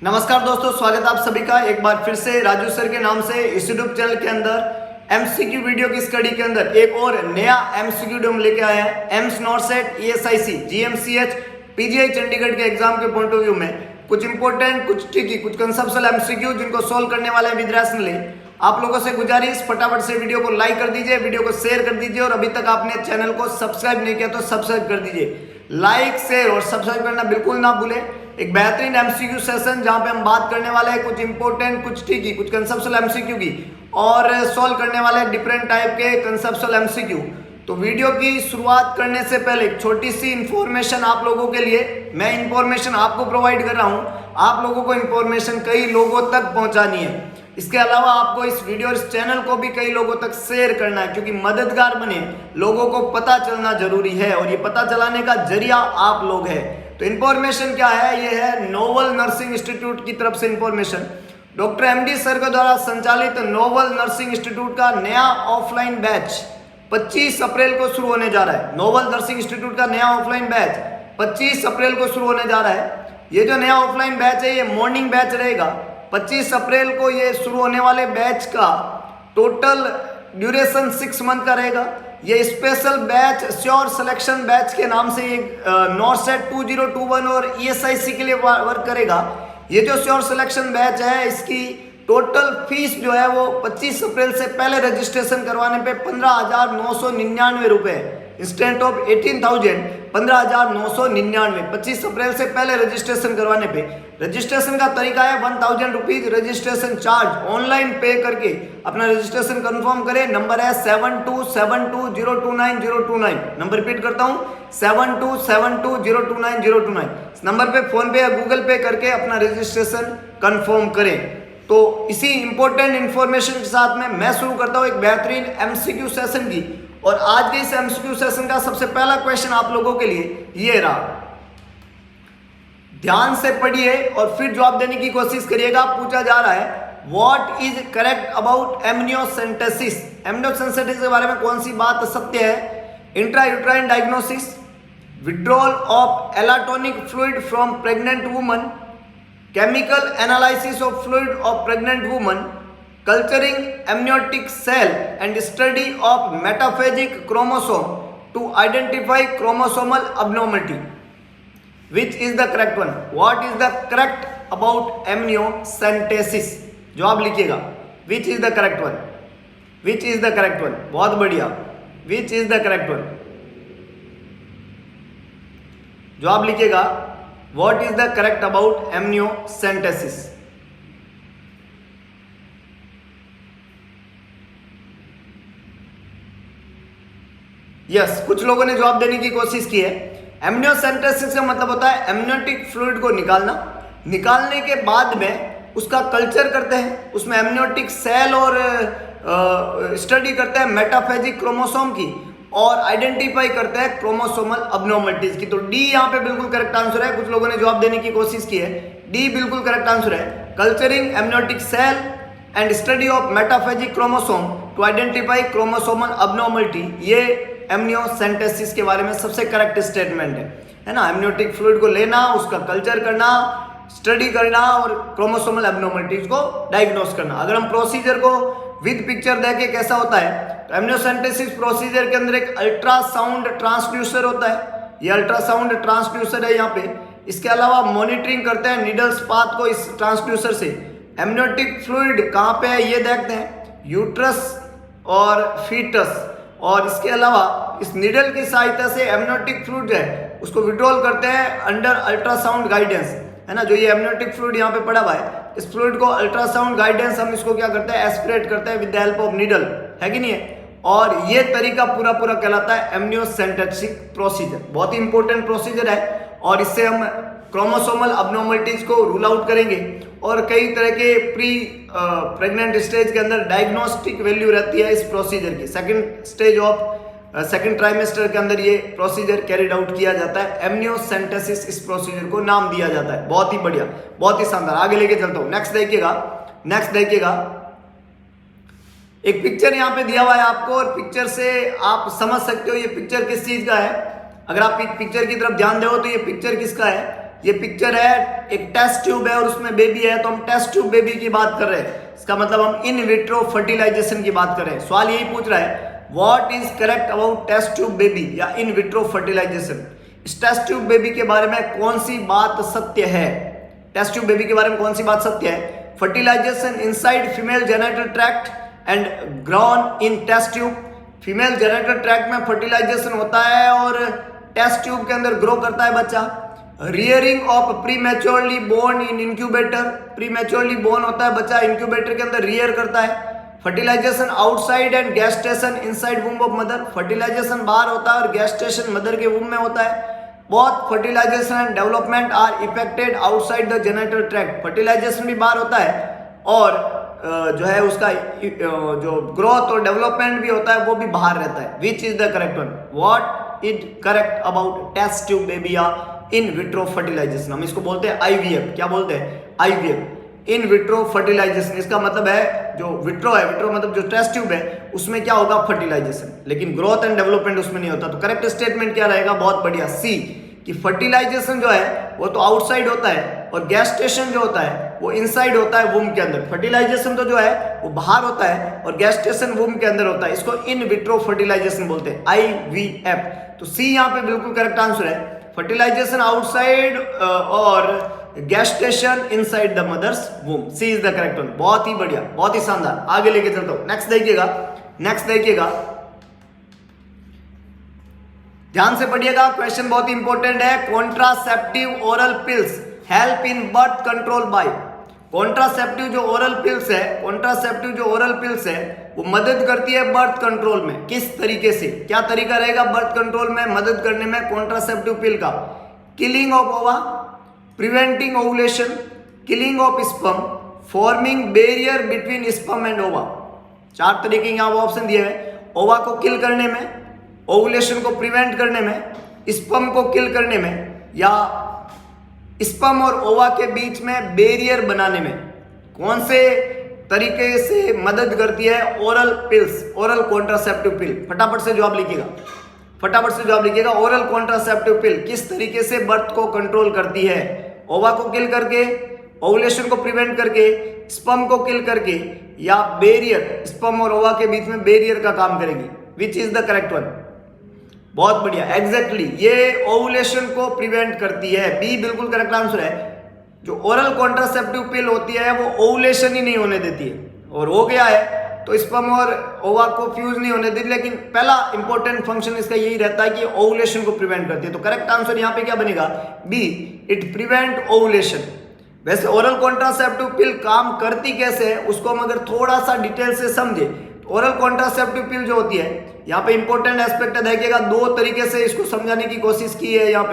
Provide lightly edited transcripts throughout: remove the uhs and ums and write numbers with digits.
नमस्कार दोस्तों, स्वागत आप सभी का एक बार फिर से राजू सर के नाम से इस यूट्यूब चैनल के अंदर एमसीक्यू वीडियो की स्टडी के अंदर एक और नया एमसीक्यू हम लेके आए हैं। AIIMS नॉर्सेट ESIC GMCH PGI Chandigarh के एग्जाम के पॉइंट ऑफ व्यू में कुछ इंपॉर्टेंट, कुछ ट्रिकी, कुछ कंसेप्चुअल एमसीक्यू जिनको सोल्व करने वाले हैं विद्यार्थी। आप लोगों से गुजारिश, फटाफट से वीडियो को लाइक कर दीजिए, वीडियो को शेयर कर दीजिए और अभी तक आपने चैनल को सब्सक्राइब नहीं किया तो सब्सक्राइब कर दीजिए। लाइक, शेयर और सब्सक्राइब करना बिल्कुल ना भूलें। एक बेहतरीन एमसीक्यू सेशन जहां पे हम बात करने वाले हैं कुछ इंपॉर्टेंट, कुछ ट्रिकी, कुछ कंसेप्चुअल एमसीक्यू की और सॉल्व करने वाले हैं डिफरेंट टाइप के कंसेप्चुअल एमसीक्यू। तो वीडियो की शुरुआत करने से पहले एक छोटी सी इंफॉर्मेशन आप लोगों के लिए, मैं इंफॉर्मेशन आपको प्रोवाइड कर रहा हूं, आप लोगों को इंफॉर्मेशन कई लोगों तक पहुंचानी है। इसके अलावा आपको इस वीडियो और इस चैनल को भी कई लोगों तक शेयर करना है, क्योंकि मददगार बने, लोगों को पता चलना जरूरी है और ये पता चलाने का जरिया आप लोग हैं। तो इंफॉर्मेशन क्या है? ये है नोवल नर्सिंग इंस्टीट्यूट की तरफ से इंफॉर्मेशन। डॉक्टर एमडी सर के द्वारा संचालित नोवल नर्सिंग इंस्टीट्यूट का नया ऑफलाइन बैच 25 अप्रैल को शुरू होने जा रहा है। नोवल नर्सिंग इंस्टीट्यूट का नया ऑफलाइन बैच 25 अप्रैल को शुरू होने जा रहा है। ये जो नया ऑफलाइन बैच है ये मॉर्निंग बैच रहेगा। 25 अप्रैल को ये शुरू होने वाले बैच का टोटल ड्यूरेशन 6 मंथ का रहेगा। ये special batch sure selection batch के नाम से ये नॉर्सेट 2021 और ईएसआईसी के लिए वर्क करेगा। ये जो श्योर सिलेक्शन बैच है इसकी टोटल फीस जो है वो 25 अप्रैल से पहले रजिस्ट्रेशन करवाने पे 15,999 रुपए, इंस्टेंट ऑफ 18,000 15,999। 25 अप्रैल से पहले रजिस्ट्रेशन करवाने पे रजिस्ट्रेशन का तरीका है 1,000 रुपीज रजिस्ट्रेशन चार्ज ऑनलाइन पे करके अपना रजिस्ट्रेशन कंफर्म करें। नंबर है 7272029029। नंबर रिपीट करता हूं 7272029029। इस नंबर पे फोन पे या गूगल पे करके अपना रजिस्ट्रेशन कंफर्म करें। तो इसी इंपॉर्टेंट इंफॉर्मेशन के साथ में मैं शुरू करता हूं एक बेहतरीन एमसीक्यू सेशन की। और आज के इस एमसीक्यू सेशन का सबसे पहला क्वेश्चन आप लोगों के लिए ये रहा। ध्यान से पढ़िए और फिर जवाब देने की कोशिश करिएगा। पूछा जा रहा है what is correct about amniocentesis. Amniocentesis के बारे में कौन सी बात सत्य है? Intrauterine diagnosis, withdrawal of amniotic fluid from pregnant woman, chemical analysis of fluid of pregnant woman, culturing amniotic cell and study of metaphagic chromosome to identify chromosomal abnormality. Which is the correct one? What is the correct about amniocentesis? जवाब लिखिएगा। Which is the correct one? Which is the correct one? बहुत बढ़िया। Which is the correct one? जवाब लिखिएगा। What is the correct about amniocentesis? Yes, कुछ लोगों ने जवाब देने की कोशिश की है। एमनियोसेंटेसिस का मतलब होता है एमनियोटिक फ्लूइड को निकालना। निकालने के बाद में उसका कल्चर करते हैं, उसमें एमनियोटिक सेल और स्टडी करते हैं मेटाफेजिक क्रोमोसोम की और आइडेंटिफाई करते हैं क्रोमोसोमल अबनॉर्मलिटीज की। तो डी यहाँ पे बिल्कुल करेक्ट आंसर है। कुछ लोगों ने जवाब देने की कोशिश की है, डी बिल्कुल करेक्ट आंसर है। Culturing amniotic cell and study of metaphasic chromosome to identify chromosomal abnormality, ये एमनियोसेंटेसिस के बारे में सबसे करेक्ट स्टेटमेंट है ना। एमनियोटिक फ्लूइड को लेना, उसका कल्चर करना, स्टडी करना और क्रोमोसोमल एबनॉर्मलिटीज को डायग्नोस करना। अगर हम प्रोसीजर को विद पिक्चर देखें कैसा होता है, तो एमनियोसेंटेसिस प्रोसीजर के अंदर एक अल्ट्रासाउंड ट्रांसड्यूसर होता है। ये अल्ट्रासाउंड ट्रांसड्यूसर है यहाँ पे। इसके अलावा मॉनिटरिंग करते हैं नीडल्स पाथ को इस ट्रांसड्यूसर से। एमनियोटिक फ्लूइड कहाँ पे है ये देखते हैं, यूट्रस और फीटस। और इसके अलावा इस निडल की सहायता से एमनियोटिक फ्लूइड है उसको विड्रॉल करते हैं अंडर अल्ट्रासाउंड गाइडेंस, है ना। जो ये एमनियोटिक फ्लूइड यहाँ पे पड़ा हुआ है, इस फ्लूइड को अल्ट्रासाउंड गाइडेंस हम इसको क्या करते हैं, एस्पिरेट करते हैं with the help of needle, है कि नहीं है। और ये तरीका पूरा कहलाता है एमनियोसेंटेसिस प्रोसीजर। बहुत ही इंपॉर्टेंट प्रोसीजर है और इससे हम क्रोमोसोमल अबनॉर्मलिटीज को रूल आउट करेंगे और कई तरह के प्री प्रेग्नेंट स्टेज के अंदर डायग्नोस्टिक वैल्यू रहती है इस प्रोसीजर की। Second stage of second trimester के अंदर ये प्रोसीजर कैरिड आउट किया जाता है। एमनियोसेंटेसिस इस प्रोसीजर को नाम दिया जाता है। बहुत ही बढ़िया, बहुत ही शानदार। आगे लेके चलता हूं। नेक्स्ट देखिएगा, एक पिक्चर यहाँ पे दिया हुआ है आपको और पिक्चर से आप समझ सकते हो ये पिक्चर किस चीज का है। अगर आप पिक्चर की तरफ ध्यान दो तो ये पिक्चर किसका है, ये पिक्चर है, एक टेस्ट ट्यूब है और उसमें बेबी है, तो हम टेस्ट ट्यूब बेबी की बात कर रहे हैं। इसका मतलब हम इन विट्रो फर्टिलाइजेशन की बात कर रहे हैं। सवाल यही पूछ रहा है, what is correct about test tube baby या इन विट्रो फर्टिलाइजेशन। इस टेस्ट ट्यूब बेबी के बारे में कौन सी बात सत्य है? टेस्ट ट्यूब बेबी के बारे में कौन सी बात सत्य है? Fertilization inside female genital tract and grown in test tube. Female genital tract में फर्टिलाइजेशन होता है और टेस्ट ट्यूब के अंदर ग्रो करता है बच्चा। Rearing of prematurely born in incubator. Prematurely born होता है बच्चा, इंक्यूबेटर के अंदर रियर करता है। Fertilization outside and gestation inside womb of mother. Fertilization बाहर होता है और गैस्टेशन मदर के वूम में होता है। Both fertilization and development are effected outside the genital tract. Fertilization भी बाहर होता है और जो है उसका जो ग्रोथ और डेवलपमेंट भी होता है वो भी बाहर रहता है। Which is the correct one? What is correct about test tube baby या इन विट्रो फर्टिलाइजेशन? हम इसको बोलते हैं आईवीएफ। क्या बोलते हैं? IVF, in vitro fertilization. इसका मतलब है जो विट्रो है, विट्रो मतलब जो टेस्ट ट्यूब है उसमें क्या होगा? फर्टिलाइजेशन, लेकिन ग्रोथ एंड डेवलपमेंट उसमें नहीं होता। तो करेक्ट स्टेटमेंट क्या रहेगा? बहुत बढ़िया, सी, कि फर्टिलाइजेशन जो है वो तो आउटसाइड होता है और गैस्टेशन जो होता है वो इनसाइड होता है वूम के अंदर। फर्टिलाइजेशन तो जो है वो बाहर होता है और गैस्टेशन वूम के अंदर होता है। इसको इन विट्रो फर्टिलाइजेशन बोलते हैं, आईवीएफ। तो सी यहाँ पे बिल्कुल करेक्ट आंसर है। फर्टिलाइजेशन आउटसाइड और gestation inside the mother's womb. C is the correct one. बहुत ही बढ़िया, बहुत ही शानदार। आगे लेके चलता हूं। नेक्स्ट देखिएगा, नेक्स्ट देखिएगा, ध्यान से पढ़िएगा, क्वेश्चन बहुत ही इंपॉर्टेंट है। Contraceptive oral pills help in birth control by. Contraceptive जो ओरल पिल्स है, कॉन्ट्रासेप्टिव जो ओरल पिल्स है वो मदद करती है बर्थ कंट्रोल में। किस तरीके से? क्या तरीका रहेगा बर्थ कंट्रोल में मदद करने में कॉन्ट्रासेप्टिव पिल का? किलिंग ऑफ ओवा, preventing ovulation, killing of sperm, forming barrier between sperm and ओवा। 4 तरीके यहाँ ऑप्शन दिए हैं। ओवा को किल करने में, ओवुलेशन को प्रिवेंट करने में, स्पर्म को किल करने में, या स्पर्म और ओवा के बीच में बैरियर बनाने में। कौन से तरीके से मदद करती है ओरल पिल्स, ओरल कॉन्ट्रासेप्टिव पिल? फटाफट से जवाब लिखिएगा, फटाफट से जवाब लिखिएगा। ओरल कॉन्ट्रासेप्टिव पिल किस तरीके से बर्थ को कंट्रोल करती है? ओवा को किल करके, ओवुलेशन को प्रिवेंट करके, स्पर्म को किल करके, या बैरियर, स्पर्म और ओवा के बीच में बैरियर का काम करेगी। विच इज द करेक्ट वन? बहुत बढ़िया, एग्जैक्टली ये ओवुलेशन को प्रिवेंट करती है। बी बिल्कुल करेक्ट आंसर है। जो ओरल कॉन्ट्रासेप्टिव पिल होती है वो ओवुलेशन ही नहीं होने देती है, और हो गया है तो स्पर्म और ओवा को फ्यूज नहीं होने देती, लेकिन पहला इंपॉर्टेंट फंक्शन इसका यही रहता है कि ओवुलेशन को प्रिवेंट करती है। तो करेक्ट आंसर यहाँ पे क्या बनेगा? B, it prevent ovulation. वैसे ओरल कॉन्ट्रासेप्टिव पिल काम करती कैसे है उसको हम अगर थोड़ा सा डिटेल से समझे, तो ओरल कॉन्ट्रासेप्टिव पिल जो होती है, यहाँ पे इंपॉर्टेंट एस्पेक्ट देखिएगा, 2 तरीके से इसको समझाने की कोशिश की है। यहाँ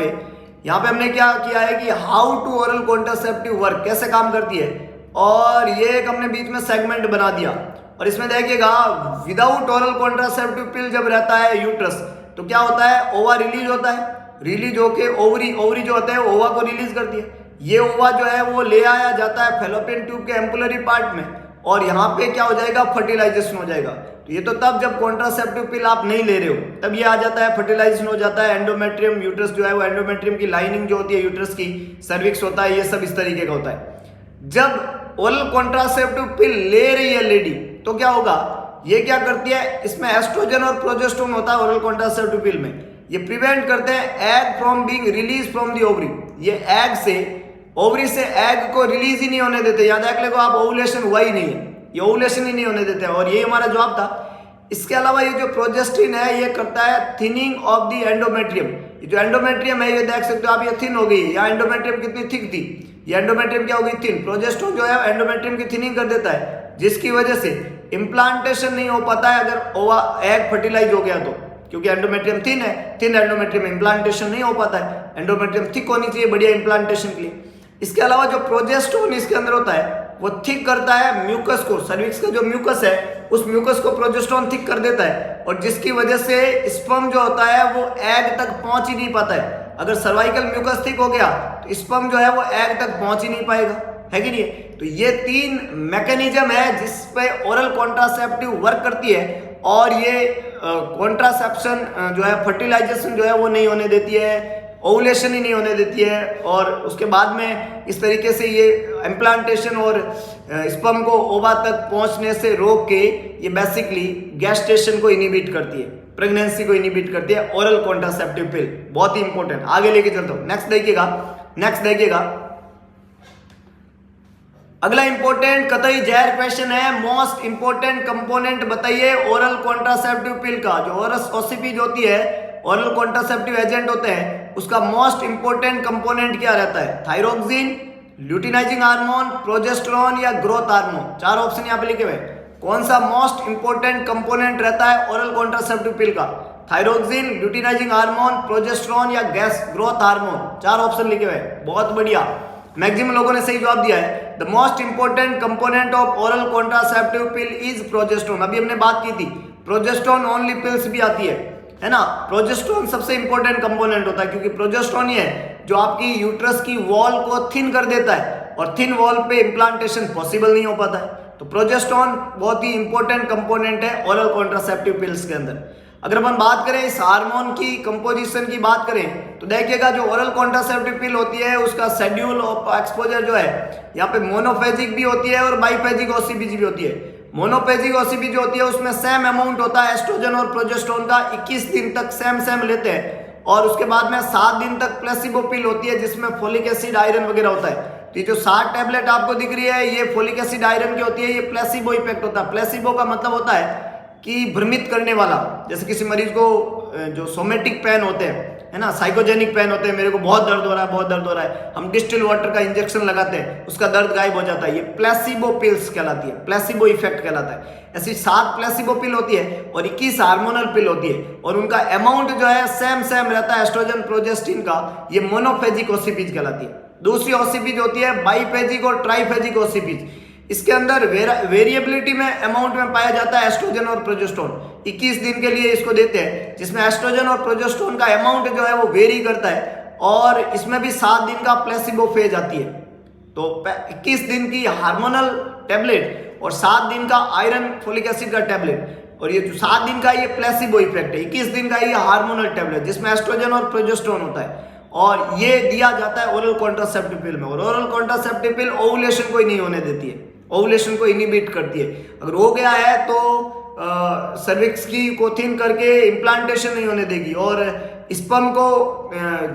पे हमने क्या किया है कि how to oral contraceptive work, कैसे काम करती है, और ये एक हमने बीच में सेगमेंट बना दिया। और इसमें देखिएगा विदाउट ओरल कॉन्ट्रासेप्टिव पिल जब रहता है यूट्रस, तो क्या होता है? ओवा रिलीज होता है, रिलीज होके ओवरी, ओवरी जो होता है ओवा को रिलीज करती है। ये ओवा जो है वो ले आया जाता है फैलोपियन ट्यूब के एम्पुलरी पार्ट में, और यहाँ पे क्या हो जाएगा? फर्टिलाइजेशन हो जाएगा। तो ये तो तब जब कॉन्ट्रासेप्टिव पिल आप नहीं ले रहे हो तब ये आ जाता है, फर्टिलाइजेशन हो जाता है। एंडोमेट्रियम, यूट्रस जो है वो एंडोमेट्रियम की लाइनिंग जो होती है यूट्रस की, सर्विक्स होता है, ये सब इस तरीके का होता है। जब ओरल कॉन्ट्रासेप्टिव पिल ले रही है लेडी, तो क्या होगा? ये क्या करती है? इसमें एस्ट्रोजन और प्रोजेस्टेरोन होता है ओरल कॉन्ट्रासेप्टिव पिल में। ये प्रिवेंट करते हैं egg from being release from the ovary. ये एग से, ओवरी से एग को रिलीज ही नहीं होने देते। याद रख लेगा आप, ओवुलेशन हुआ ही नहीं है, ये ओवुलेशन ही नहीं होने देते हैं, और ये हमारा जवाब था। इसके अलावा ये जो प्रोजेस्टिन है ये करता है थिनिंग ऑफ द एंडोमेट्रियम। ये जो एंडोमेट्रियम है ये देख सकते हो आप, ये थिन हो गई है। यहाँ एंडोमेट्रियम कितनी थिक थी, ये एंडोमेट्रियम क्या हो गई? थिन। प्रोजेस्टेरोन जो है एंडोमेट्रियम की थिनिंग कर देता है, जिसकी वजह से इम्प्लांटेशन नहीं हो पाता है अगर ओवा एग फर्टिलाइज हो गया तो, क्योंकि एंडोमेट्रियम थिन है, थिन एंडोमेट्रियम इम्प्लांटेशन नहीं हो पाता है। एंडोमेट्रियम थिक होनी चाहिए बढ़िया इम्प्लांटेशन के लिए। इसके अलावा जो प्रोजेस्टेरोन इसके अंदर होता है वो थिक करता है म्यूकस को, सर्विक्स का जो म्यूकस है उस म्यूकस को प्रोजेस्टेरोन थिक कर देता है, और जिसकी वजह से स्पर्म जो होता है वो एग तक पहुंच ही नहीं पाता है। अगर सर्वाइकल म्यूकस थिक हो गया तो स्पर्म जो है वो एग तक पहुंच ही नहीं पाएगा, है कि नहीं? तो ये 3 मैकेनिज्म है जिस पे ओरल कॉन्ट्रासेप्टिव वर्क करती है, और ये कॉन्ट्रासेप्शन जो है, फर्टिलाइजेशन जो है वो नहीं होने देती है ओवुलेशन ही नहीं होने देती है, और उसके बाद में इस तरीके से ये इम्प्लांटेशन और स्पर्म को ओवा तक पहुंचने से रोक के ये बेसिकली गैस्टेशन को इनिबिट करती है, प्रेगनेंसी को इनिबिट करती है ओरल कॉन्ट्रासेप्टिव पिल। बहुत ही इंपॉर्टेंट, आगे लेके चलता हूं। नेक्स्ट देखिएगा अगला इंपॉर्टेंट कतई जहर क्वेश्चन है। मोस्ट इंपॉर्टेंट कंपोनेंट बताइए ओरल कॉन्ट्रासेप्टिव पिल का। जो ओरस ओसीपी होती है, ओरल कॉन्ट्रासेप्टिव एजेंट होते हैं, उसका मोस्ट इंपॉर्टेंट कंपोनेंट क्या रहता है? थायरोक्सिन, ल्यूटिनाइजिंग हार्मोन, प्रोजेस्टेरोन या ग्रोथ हार्मोन। चार ऑप्शन यहाँ पे लिखे हुए। कौन सा मोस्ट इंपॉर्टेंट कंपोनेंट रहता है ओरल कॉन्ट्रासेप्टिव पिल का? थायरोक्सिन, ल्यूटिनाइजिंग हार्मोन, प्रोजेस्टेरोन या ग्रोथ हार्मोन। चार ऑप्शन लिखे हुए। बहुत बढ़िया, मैक्सिमम लोगों ने सही जवाब दिया है। The most important component of oral contraceptive pill is progesterone. अभी हमने बात की थी, प्रोजेस्टेरोन ओनली पिल्स भी आती है ना। प्रोजेस्टेरोन सबसे इंपॉर्टेंट कंपोनेंट होता है, क्योंकि प्रोजेस्टेरोन ही है जो आपकी यूट्रस की वॉल को थिन कर देता है, और थिन वॉल पे इम्प्लांटेशन पॉसिबल नहीं हो पाता है। तो प्रोजेस्टेरोन बहुत ही इंपॉर्टेंट कंपोनेंट है ओरल कॉन्ट्रासेप्टिव पिल्स के अंदर। अगर अपन बात करें इस हार्मोन की कंपोजिशन की बात करें, तो देखिएगा जो ओरल कॉन्ट्रासेप्टिव पिल होती है उसका शेड्यूल ऑफ एक्सपोजर जो है यहाँ पे मोनोफेजिक भी होती है और बाइफेजिक ओसीपीजी भी होती है। मोनोफेजिक ओसीपी जो होती है उसमें सेम अमाउंट होता है एस्ट्रोजन और प्रोजेस्टेरोन का, 21 दिन तक सेम लेते हैं, और उसके बाद में 7 दिन तक प्लेसिबो पिल होती है जिसमें फोलिक एसिड, आयरन वगैरह होता है। तो ये जो 7 टैबलेट आपको दिख रही है ये फोलिक एसिड, आयरन की होती है। ये प्लेसिबो इफेक्ट होता है। प्लेसिबो का मतलब होता है कि भ्रमित करने वाला। जैसे किसी मरीज को जो सोमेटिक पेन होते हैं, है ना, साइकोजेनिक पेन होते हैं, मेरे को बहुत दर्द हो रहा है, हम डिस्टिल वाटर का इंजेक्शन लगाते हैं, उसका दर्द गायब हो जाता है। ये प्लेसिबो पिल्स कहलाती है, प्लेसिबो इफेक्ट कहलाता है। ऐसी 7 प्लेसिबो पिल होती है और 21 हार्मोनल पिल होती है, और उनका अमाउंट जो है सेम रहता है एस्ट्रोजन प्रोजेस्टिन का। ये मोनोफेजिक ओसीपीज कहलाती है। दूसरी ओसीपीज होती है बाइफेजिक और ट्राइफेजिक ओसीपीज। इसके अंदर वेरिएबिलिटी में अमाउंट में पाया जाता है एस्ट्रोजन और प्रोजेस्टेरोन। 21 दिन के लिए इसको देते हैं, जिसमें एस्ट्रोजन और प्रोजेस्टेरोन का अमाउंट जो है वो वेरी करता है, और इसमें भी 7 दिन का प्लेसिबो फेज आती है। तो 21 दिन की हार्मोनल टैबलेट और 7 दिन का आयरन फोलिक एसिड का टैबलेट, और ये जो 7 दिन का ये प्लेसिबो इफेक्ट है। 21 दिन का ये हार्मोनल टैबलेट जिसमें एस्ट्रोजन और प्रोजेस्टेरोन होता है, और ये दिया जाता है ओरल कॉन्ट्रासेप्टिव पिल में। और ओरल कॉन्ट्रासेप्टिव पिल ओवुलेशन को ही नहीं होने देती है, ओवुलेशन को इनिबिट करती है। अगर हो गया है तो सर्विक्स की को थिन करके इम्प्लांटेशन नहीं होने देगी, और स्पर्म को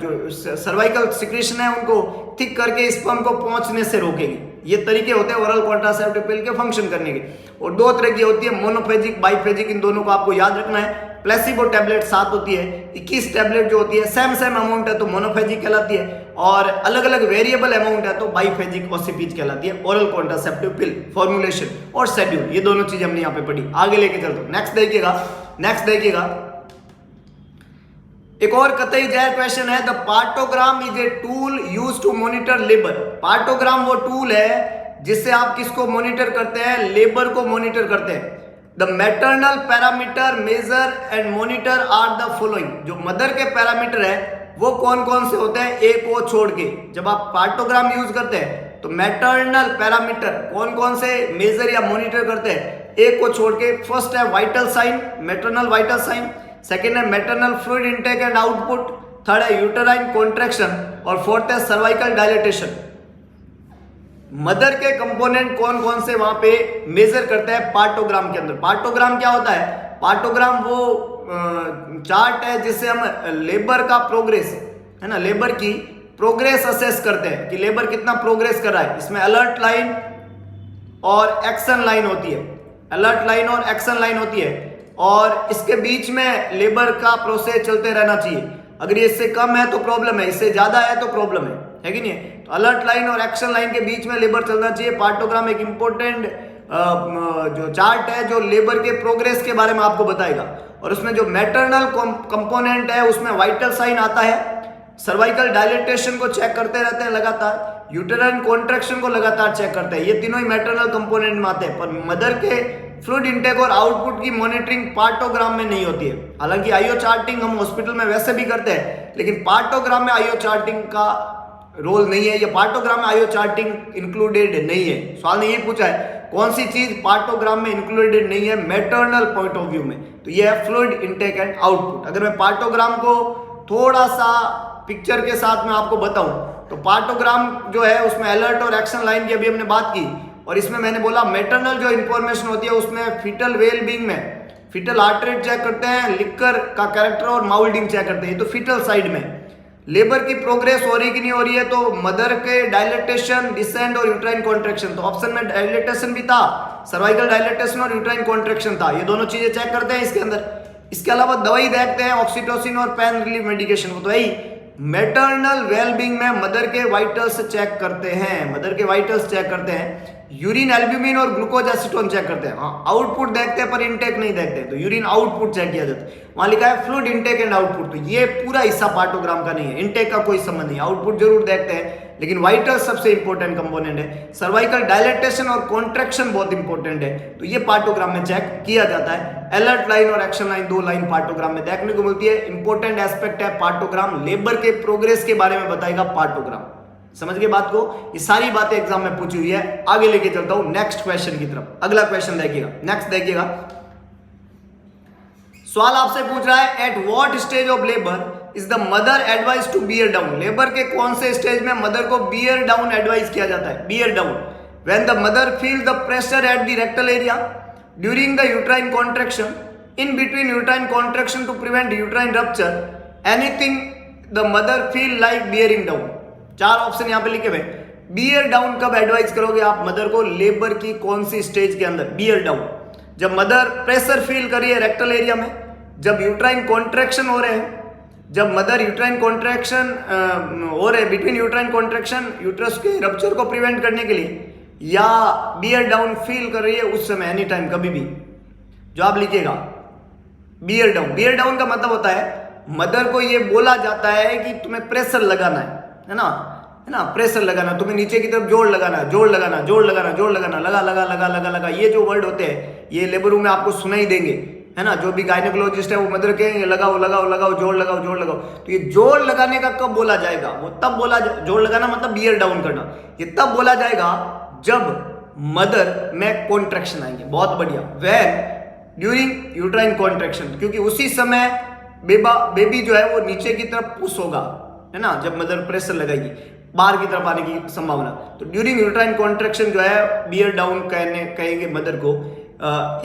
जो सर्वाइकल सिक्रेशन है उनको थिक करके स्पर्म को पहुंचने से रोकेगी। ये तरीके होते हैं ओरल कॉन्ट्रासेप्टिव पिल के फंक्शन करने के। और 2 तरह की होती है, मोनोफेजिक, बाइफेजिक, इन दोनों को आपको याद रखना है। प्लेसिबो टैबलेट 7 होती है, 21 टैबलेट जो होती है सेम अमाउंट है तो मोनोफेजिक कहलाती है, और अलग अलग वेरिएबल अमाउंट है तो बाइफेजिक ओसीपीज कहलाती है। ओरल कॉन्ट्रासेप्टिव पिल फॉर्मुलेशन और शेड्यूल, ये दोनों चीजें हमने यहाँ पे पढ़ी। आगे लेके चलते हैं। नेक्स्ट देखिएगा एक और कतई जहर क्वेश्चन है। The partogram is a tool used to monitor labour. Partogram वो टूल है जिससे आप किसको मॉनिटर करते हैं? लेबर को मॉनिटर करते हैं। The maternal parameter measure and monitor are the following. जो मदर के पैरामीटर है वो कौन कौन से होते हैं? एक को छोड़ के। जब आप पार्टोग्राम यूज करते हैं तो मैटरनल पैरामीटर कौन कौन से मेजर या मॉनिटर करते हैं? एक को छोड़ के। फर्स्ट है vital sign, maternal vital sign. Second है maternal fluid intake and output. Third है यूटेराइन कॉन्ट्रैक्शन, और फोर्थ है सर्वाइकल डायलेटेशन। मदर के कंपोनेंट कौन कौन से वहां पे मेजर करते हैं पार्टोग्राम के अंदर? पार्टोग्राम क्या होता है? पार्टोग्राम वो चार्ट है जिससे हम लेबर का प्रोग्रेस, है ना, लेबर की प्रोग्रेस असेस करते हैं कि लेबर कितना प्रोग्रेस कर रहा है। इसमें अलर्ट लाइन और एक्शन लाइन होती है, अलर्ट लाइन और एक्शन लाइन होती है, और इसके बीच में लेबर का प्रोसेस चलते रहना चाहिए। अगर ये इससे कम है तो प्रॉब्लम है, इससे ज्यादा है तो प्रॉब्लम है कि नहीं है? तो अलर्ट लाइन और एक्शन लाइन के बीच में लेबर चलना चाहिए। पार्टोग्राम एक इंपॉर्टेंट जो चार्ट है जो लेबर के प्रोग्रेस के बारे में आपको बताएगा, और उसमें जो मैटरनल कंपोनेंट है उसमें वाइटल साइन आता है, सर्वाइकल डायलेटेशन को चेक करते रहते हैं लगातार, यूटेराइन कॉन्ट्रैक्शन को लगातार चेक करते हैं। ये तीनों ही मैटरनल कंपोनेंट में आते हैं, पर मदर के फ्लूइड इनटेक और आउटपुट की मॉनिटरिंग पार्टोग्राम में नहीं होती है। हालांकि आईओ चार्टिंग हम हॉस्पिटल में वैसे भी करते हैं, लेकिन पार्टोग्राम में आईओ चार्टिंग का रोल नहीं है। ये पार्टोग्राम में आईओ चार्टिंग इंक्लूडेड नहीं है। सवाल ने ये पूछा है कौन सी चीज पार्टोग्राम में इंक्लूडेड नहीं है मैटरनल पॉइंट ऑफ व्यू में, तो ये है फ्लूइड इनटेक एंड आउटपुट। अगर मैं पार्टोग्राम को थोड़ा सा पिक्चर के साथ मैं आपको बताऊं तो पार्टोग्राम जो है उसमें अलर्ट और एक्शन लाइन की अभी हमने बात की, और इसमें मैंने बोला मैटरनल जो इंफॉर्मेशन होती है उसमें फीटल वेल बीइंग में फीटल हार्ट रेट चेक करते हैं, लिकर का कैरेक्टर और माउल्डिंग चेक करते हैं, तो फीटल साइड में लेबर की प्रोग्रेस हो रही कि नहीं हो रही है, तो मदर के डायलेटेशन, डिसेंट और यूट्राइन कॉन्ट्रैक्शन, तो ऑप्शन में डायलेटेशन भी था, सर्वाइकल डायलेटेशन और यूट्राइन कॉन्ट्रैक्शन था, ये दोनों चीजें चेक करते हैं इसके अंदर। इसके अलावा दवाई देखते हैं ऑक्सीटोसिन और पेन रिलीफ मेडिकेशन को, तो यही मैटरनल वेलबींग में मदर के वाइटल्स चेक करते हैं, मदर के वाइटल्स चेक करते हैं, यूरिन एल्ब्यूमिन और ग्लूकोज एसीटोन चेक करते हैं। हाँ, आउटपुट देखते हैं पर इनटेक नहीं देखते, तो यूरिन आउटपुट चेक किया जाता है, वहां लिखा है फ्लूइड इनटेक एंड आउटपुट, तो ये पूरा हिस्सा पार्टोग्राम का नहीं है, इनटेक का कोई संबंध नहीं, आउटपुट जरूर देखते हैं, लेकिन वाइटल सबसे इंपॉर्टेंट कंपोनेंट है। सर्वाइकल डायलेटेशन और कॉन्ट्रैक्शन बहुत इंपॉर्टेंट है, तो ये पार्टोग्राम में चेक किया जाता है। अलर्ट लाइन और एक्शन लाइन, दो लाइन पार्टोग्राम में देखने को मिलती है। इंपॉर्टेंट एस्पेक्ट है पार्टोग्राम, लेबर के प्रोग्रेस के बारे में बताएगा पार्टोग्राम। समझ गए बात को, ये सारी बातें एग्जाम में पूछी हुई है। आगे लेके चलता हूं नेक्स्ट क्वेश्चन की तरफ। अगला क्वेश्चन देखिएगा, नेक्स्ट देखिएगा, सवाल आपसे पूछ रहा है at what stage of labour is the mother advise to bear down, labour के कौन से स्टेज में मदर को बियर डाउन एडवाइस किया जाता है, bear down, when the mother feel the pressure at the rectal area, during the uterine contraction, in between uterine contraction to prevent uterine rupture, anything the mother feel like bearing down. चार option यहां पे लिखे हुए। Beer down कब advice करोगे आप mother को, labour की कौन सी स्टेज के अंदर, बियर डाउन, जब मदर प्रेशर फील कर रही है रेक्टल एरिया में, जब यूट्राइन कॉन्ट्रैक्शन हो रहे हैं, जब मदर यूट्राइन कॉन्ट्रैक्शन हो रहे बिटवीन यूट्राइन कॉन्ट्रैक्शन यूट्रस के रप्चर को प्रिवेंट करने के लिए, या बियर डाउन फील कर रही है उस समय, एनी टाइम, कभी भी। जवाब लिखिएगा बियर डाउन। बियर डाउन का मतलब होता है मदर को ये बोला जाता है कि तुम्हें प्रेशर लगाना है ना, प्रेशर लगाना, तुम्हें नीचे की तरफ जोर लगाना, जोर लगाना, जोर लगाना, जोर लगाना, लगा लगा लगा लगा लगा, ये जो वर्ड होते हैं ये लेबर रूम में आपको सुनाई देंगे, है ना, जो भी गायनेकोलॉजिस्ट है वो मदर कहेंगे लगाओ लगाओ लगाओ, जोर लगाओ जोर लगाओ। तो ये जोर लगाने का कब बोला जाएगा, वो तब बोला, जोर लगाना मतलब बियर डाउन करना, ये तब बोला जाएगा जब मदर में कॉन्ट्रैक्शन आएंगे। बहुत बढ़िया, व्हेन ड्यूरिंग यूट्राइन कॉन्ट्रैक्शन, क्योंकि उसी समय बेबी जो है वो नीचे की तरफ पुश होगा, है ना, जब मदर प्रेशर लगाएगी बाहर की तरफ आने की संभावना, तो ड्यूरिंग यूट्राइन कॉन्ट्रैक्शन जो है बियर डाउन कहेंगे मदर को।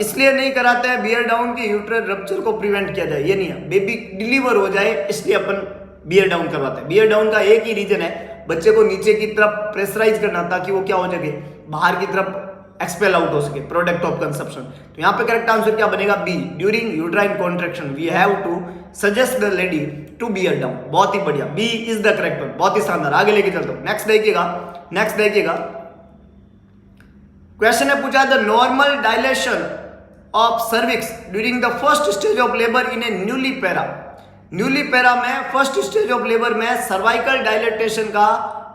इसलिए नहीं कराते हैं बियर डाउन की यूट्रस रप्चर को प्रिवेंट किया जाए, ये नहीं है, बेबी डिलीवर हो जाए इसलिए अपन बियर डाउन करवाते हैं। बियर डाउन का एक ही रीजन है, बच्चे को नीचे की तरफ प्रेशराइज करना ताकि वो क्या हो जाए, बाहर की तरफ एक्सपेल आउट हो सके, प्रोडक्ट ऑफ कंजप्शन। तो यहाँ पे करेक्ट आंसर क्या बनेगा, B, during uterine contraction we have to suggest the lady to bear down. बहुत ही बढ़िया, B is the correct one, बहुत ही शानदार। आगे लेके चलता हूं, नेक्स्ट देखिएगा, नेक्स्ट देखिएगा, क्वेश्चन है पूछा the normal dilation of cervix during the first stage of labour in A newly para. Newly para में फर्स्ट स्टेज ऑफ लेबर में सर्वाइकल डायलेटेशन का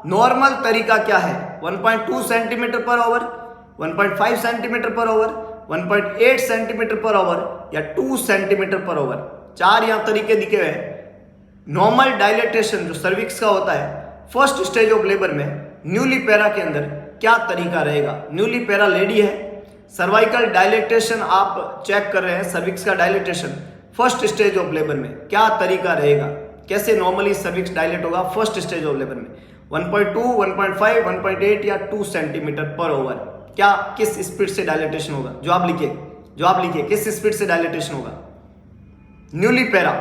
नॉर्मल तरीका क्या है, 1.2 centimetre per hour, 1.5 centimetre per hour, 1.8 centimetre per hour या 2 centimetre per hour. चार यहां तरीके दिखे हुए हैं। नॉर्मल डायलेटेशन जो सर्विक्स का होता है फर्स्ट स्टेज ऑफ लेबर में न्यूली पैरा के अंदर क्या तरीका रहेगा। न्यूली पैरा लेडी है, सर्वाइकल डायलेटेशन आप चेक कर रहे हैं, सर्विक्स का dilatation first stage of labour में क्या तरीका रहेगा, कैसे नॉर्मली सर्विक्स डायलेट होगा फर्स्ट स्टेज ऑफ लेबर में, 1.2, 1.5, 1.8 या 2 सेंटीमीटर पर ओवर, क्या किस स्पीड से डायलेटेशन होगा। जवाब लिखिए, जवाब लिखिए, किस स्पीड से डायलेटेशन होगा। न्यूली पैरा,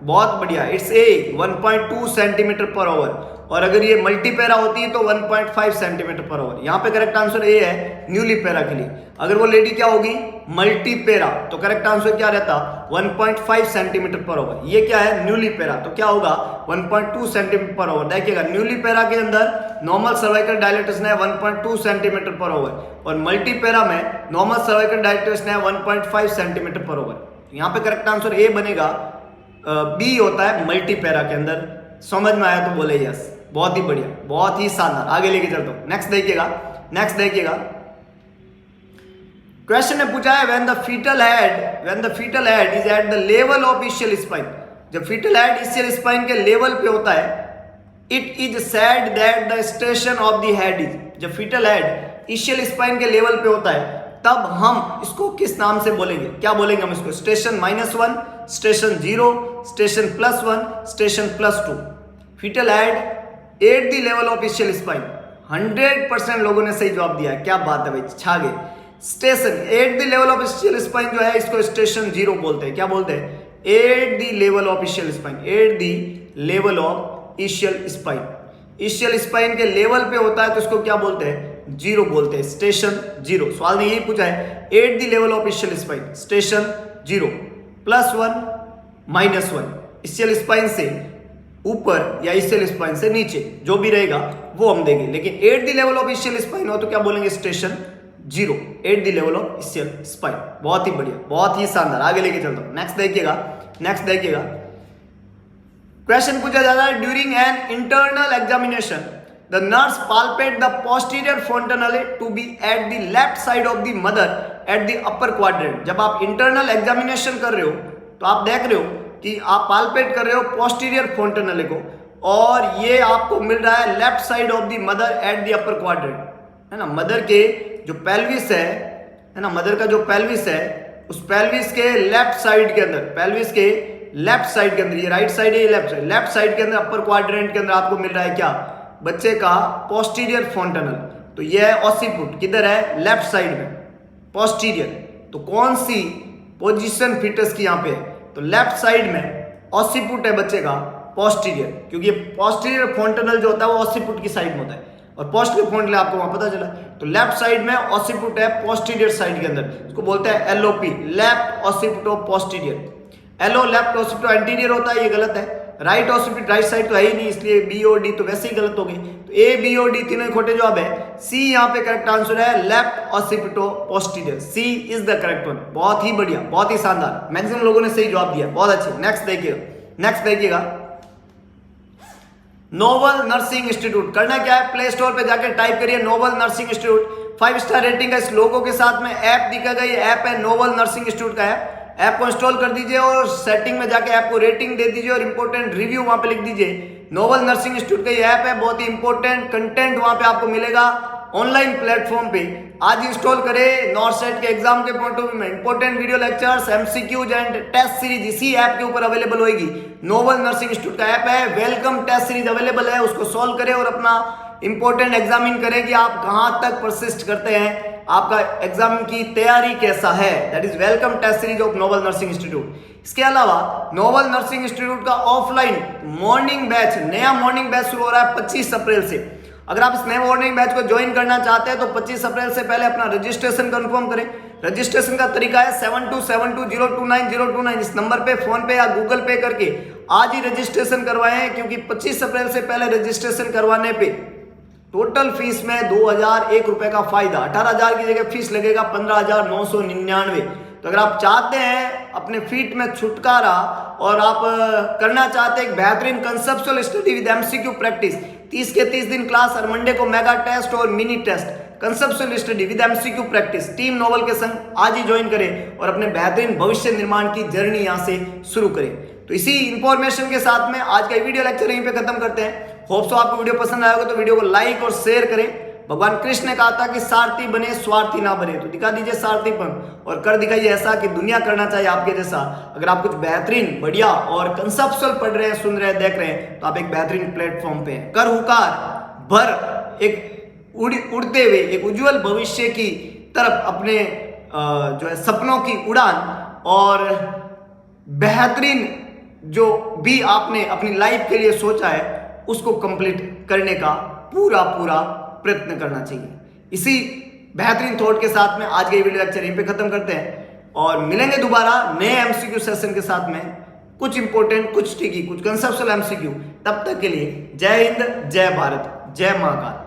बहुत बढ़िया, इट्स ए 1.2 सेंटीमीटर पर ओवर, और अगर ये मल्टी पैरा होती है तो 1.5 सेंटीमीटर पर ओवर। यहां पे करेक्ट आंसर ए है न्यूली पैरा के लिए। अगर वो लेडी क्या होगी, मल्टी पैरा, तो करेक्ट आंसर क्या रहता, 1.5 सेंटीमीटर पर ओवर। ये क्या है, न्यूली पैरा, तो क्या होगा 1.2 सेंटीमीटर पर ओवर। देखिएगा न्यूली पैरा के अंदर नॉर्मल सर्वाइकल डायलेटेशन है 1.2 सेंटीमीटर पर ओवर, और मल्टी पैरा में नॉर्मल सर्वाइकल डायलेटेशन है 1.5 सेंटीमीटर पर ओवर। यहाँ पे करेक्ट आंसर ए बनेगा, बी होता है मल्टी पैरा के अंदर। समझ में आया तो बोले यस, बहुत ही बढ़िया, बहुत ही शानदार। आगे लेके चलता हूं, नेक्स्ट देखिएगा, नेक्स्ट देखिएगा, क्वेश्चन ने पूछा है when the fetal head is at the level of ischial spine. जब फीटल हेड इशियल स्पाइन के लेवल पे होता है, it is said that the station of the head is, जब फीटल हेड इशियल स्पाइन के लेवल पे होता है तब हम इसको किस नाम से बोलेंगे, क्या बोलेंगे हम इसको, station -1, station 0, station +1, station +2। Fetal head at the level of ischial spine. 100% लोगों ने सही जवाब दिया है, क्या बात है भाई, छा गए। Station at the level of ischial spine जो है इसको स्टेशन 0 बोलते हैं। क्या बोलते हैं? Eight the level of ischial spine, eight the level of ischial spine. Essential spine के लेवल पे होता है तो इसको क्या बोलते हैं? 0 बोलते हैं, स्टेशन 0। सवाल में यही पूछा है, eight the level of ischial spine, station 0, +1 -1। Essential spine से ऊपर या इशियल स्पाइन से नीचे जो भी रहेगा वो हम देंगे, लेकिन eight the level of ischial spine हो तो क्या बोलेंगे? Station 0, eight the level of ischial spine. बहुत ही बढ़िया, बहुत ही शानदार। आगे लेके चलता हूं। नेक्स्ट देखिएगा, क्वेश्चन पूछा जा रहा है, during an internal examination the nurse palpate the posterior fontanelle to be at the left side of the mother at the upper quadrant. जब आप इंटरनल एग्जामिनेशन कर रहे हो तो आप देख रहे हो कि आप पाल्पेट कर रहे हो पोस्टीरियर फ्रंटनले को, और ये आपको मिल रहा है left side of the mother at the upper quadrant, है ना। मदर के जो पेल्विस है ना, मदर का जो पेल्विस है उस पेल्विस के लेफ्ट साइड के अंदर, पेल्विस के लेफ्ट साइड के अंदर, ये राइट साइड है, ये लेफ्ट साइड के अंदर अपर क्वाड्रेंट के अंदर आपको मिल रहा है क्या? बच्चे का पोस्टीरियर फ्रंटनल। तो ये है ऑसिपुट, किधर है? लेफ्ट साइड में, पोस्टीरियर। तो कौन सी पोजीशन फीटस की यहाँ पे? तो लेफ्ट साइड में ऑसिपुट है बच्चे का, पोस्टीरियर, क्योंकि पोस्टीरियर फ्रंटनल जो होता है वो ऑसिपुट की साइड में होता है, और पोस्टीरियर फ्रंटनल आपको वहां पता चला। तो लेफ्ट साइड में ऑसिपुट है पोस्टीरियर साइड के अंदर, इसको बोलते हैं LOP, left occipito posterior. LO left occipito anterior होता है, ये गलत है। राइट ऑसिपिट राइट साइड तो है ही नहीं, इसलिए बी और डी तो वैसे ही गलत हो गई। तो ए, बी और डी तीनों खोटे जवाब है। सी यहाँ पे करेक्ट आंसर है, left occipito posterior. C is the correct one. बहुत ही बढ़िया, बहुत ही शानदार, मैक्सिमम लोगों ने सही जवाब दिया, बहुत अच्छे। नेक्स्ट देखिएगा, नोबल नर्सिंग इंस्टीट्यूट। करना क्या है? प्ले स्टोर पे जाकर टाइप करिए noble nursing institute. 5 star rating का इस लोगो के साथ में ऐप दिखेगा, ये ऐप है नोबल नर्सिंग इंस्टीट्यूट का है। ऐप को इंस्टॉल कर दीजिए और सेटिंग में जाके ऐप को रेटिंग दे दीजिए और इंपॉर्टेंट रिव्यू वहां पे लिख दीजिए। नोबल नर्सिंग इंस्टीट्यूट का ये ऐप है, बहुत ही इंपॉर्टेंट कंटेंट वहां पे आपको मिलेगा ऑनलाइन प्लेटफॉर्म पे। आज इंस्टॉल करें। नॉर्सेट के एग्जाम के पॉइंट ऑफ व्यू में important video lectures, MCQs and test series इसी ऐप के ऊपर अवेलेबल होगी। नोबल नर्सिंग इंस्टीट्यूट का ऐप है, वेलकम टेस्ट सीरीज अवेलेबल है, उसको सॉल्व करें और अपना इंपॉर्टेंट एग्जामिन करें कि आप कहां तक परसिस्ट करते हैं, आपका एग्जाम की तैयारी कैसा है। That is welcome test series of noble nursing institute. इसके अलावा नोबल नर्सिंग इंस्टीट्यूट का ऑफलाइन मॉर्निंग बैच, नया मॉर्निंग बैच शुरू हो रहा है 25 अप्रैल से। अगर आप इस नए मॉर्निंग बैच को ज्वाइन करना चाहते हैं तो 25 अप्रैल से पहले अपना रजिस्ट्रेशन कंफर्म करें। रजिस्ट्रेशन का तरीका है 7272029029, इस नंबर पे फोन पे या गूगल पे करके आज ही रजिस्ट्रेशन करवाएं, क्योंकि 25 अप्रैल से पहले रजिस्ट्रेशन करवाने पे टोटल फीस में 2001 रुपए का फायदा, 18,000 की जगह फीस लगेगा 15,999। तो अगर आप चाहते हैं अपने फीट में छुटकारा और आप करना चाहते हैं एक बेहतरीन conceptual study with MCQ practice, 30 के 30 दिन क्लास, हर मंडे को मेगा टेस्ट और mini test, conceptual study with MCQ practice, team noble के संग आज ही ज्वाइन करें और अपने बेहतरीन भविष्य निर्माण की जर्नी यहां से शुरू करें। तो इसी इंफॉर्मेशन के साथ में आज का वीडियो लेक्चर यहीं पे खत्म करते हैं। होप सो आपको वीडियो पसंद आया होगा, तो वीडियो को लाइक और शेयर करें। भगवान कृष्ण ने कहा था कि सारथी बने, स्वार्थी ना बने, तो दिखा दीजिए सारथीपन और कर दिखाइए ऐसा कि दुनिया करना चाहिए आपके जैसा। अगर आप कुछ बेहतरीन, बढ़िया और कंसेप्चुअल पढ़ रहे हैं, सुन रहे हैं, देख रहे हैं, तो आप एक बेहतरीन प्लेटफॉर्म पे हैं। कर हुकार भर एक उड़ते हुए एक उज्जवल भविष्य की तरफ अपने जो है सपनों की उड़ान और बेहतरीन जो भी आपने अपनी लाइफ के लिए सोचा है उसको कंप्लीट करने का पूरा प्रयत्न करना चाहिए। इसी बेहतरीन थॉट के साथ में आज के वीडियो लेक्चर यहीं पे खत्म करते हैं और मिलेंगे दोबारा नए एमसीक्यू सेशन के साथ में, कुछ इंपॉर्टेंट, कुछ ट्रिकी, कुछ कंसेप्चुअल एमसीक्यू। तब तक के लिए जय हिंद, जय भारत, जय महाकाल।